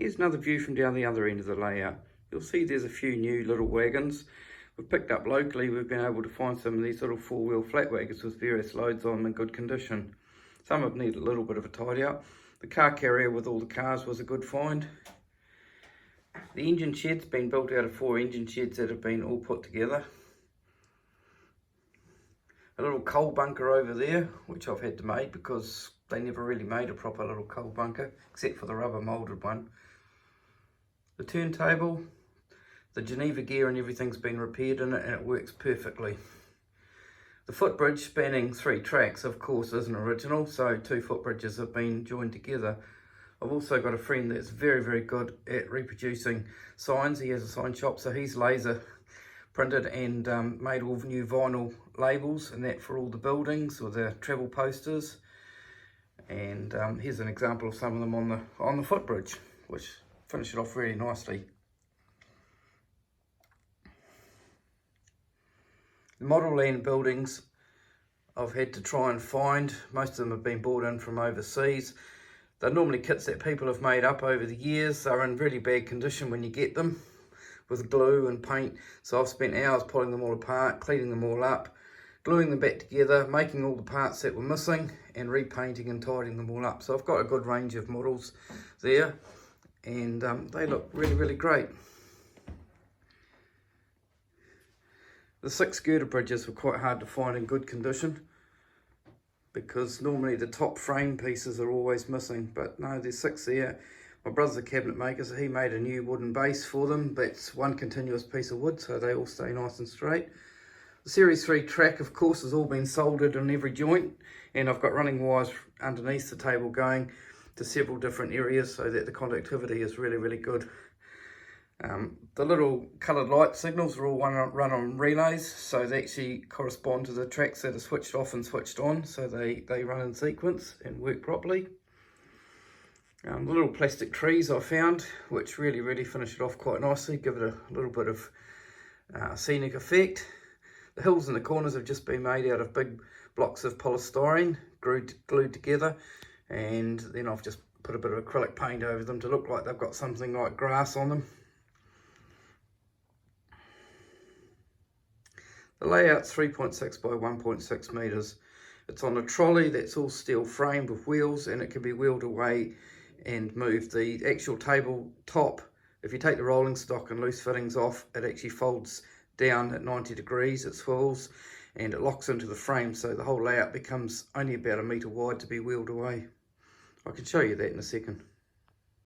Here's another view from down the other end of the layout. You'll see there's a few new little wagons. We've picked up locally, we've been able to find some of these little four-wheel flat wagons with various loads on them in good condition. Some of them need a little bit of a tidy up. The car carrier with all the cars was a good find. The engine shed's been built out of 4 engine sheds that have been all put together. A little coal bunker over there, which I've had to make because they never really made a proper little coal bunker, except for the rubber moulded one. The turntable, the Geneva gear and everything's been repaired in it and it works perfectly. The footbridge spanning 3 tracks of course isn't original, so 2 footbridges have been joined together. I've also got a friend that's very good at reproducing signs. He has a sign shop, so he's laser printed and made all new vinyl labels and that for all the buildings or the travel posters. And here's an example of some of them on the footbridge, which finish it off really nicely. The model land buildings I've had to try and find. Most of them have been brought in from overseas. They're normally kits that people have made up over the years. They're in really bad condition when you get them, with glue and paint. So I've spent hours pulling them all apart, cleaning them all up, gluing them back together, making all the parts that were missing and repainting and tidying them all up. So I've got a good range of models there and they look really great. The 6 girder bridges were quite hard to find in good condition because normally the top frame pieces are always missing, but no, there's 6 there. My brother's a cabinet maker, so he made a new wooden base for them. That's one continuous piece of wood, so they all stay nice and straight. The Series 3 track, of course, has all been soldered in every joint, and I've got running wires underneath the table going to several different areas so that the conductivity is really good. The little coloured light signals are all run on relays, so they actually correspond to the tracks that are switched off and switched on, so they run in sequence and work properly. The little plastic trees I found, which really finish it off quite nicely, give it a little bit of scenic effect. The hills in the corners have just been made out of big blocks of polystyrene glued together, and then I've just put a bit of acrylic paint over them to look like they've got something like grass on them. The layout's 3.6 by 1.6 metres. It's on a trolley that's all steel framed with wheels, and it can be wheeled away and moved. The actual tabletop, if you take the rolling stock and loose fittings off, it actually folds down at 90 degrees, it swivels and it locks into the frame, so the whole layout becomes only about 1 metre wide to be wheeled away. I can show you that in a second.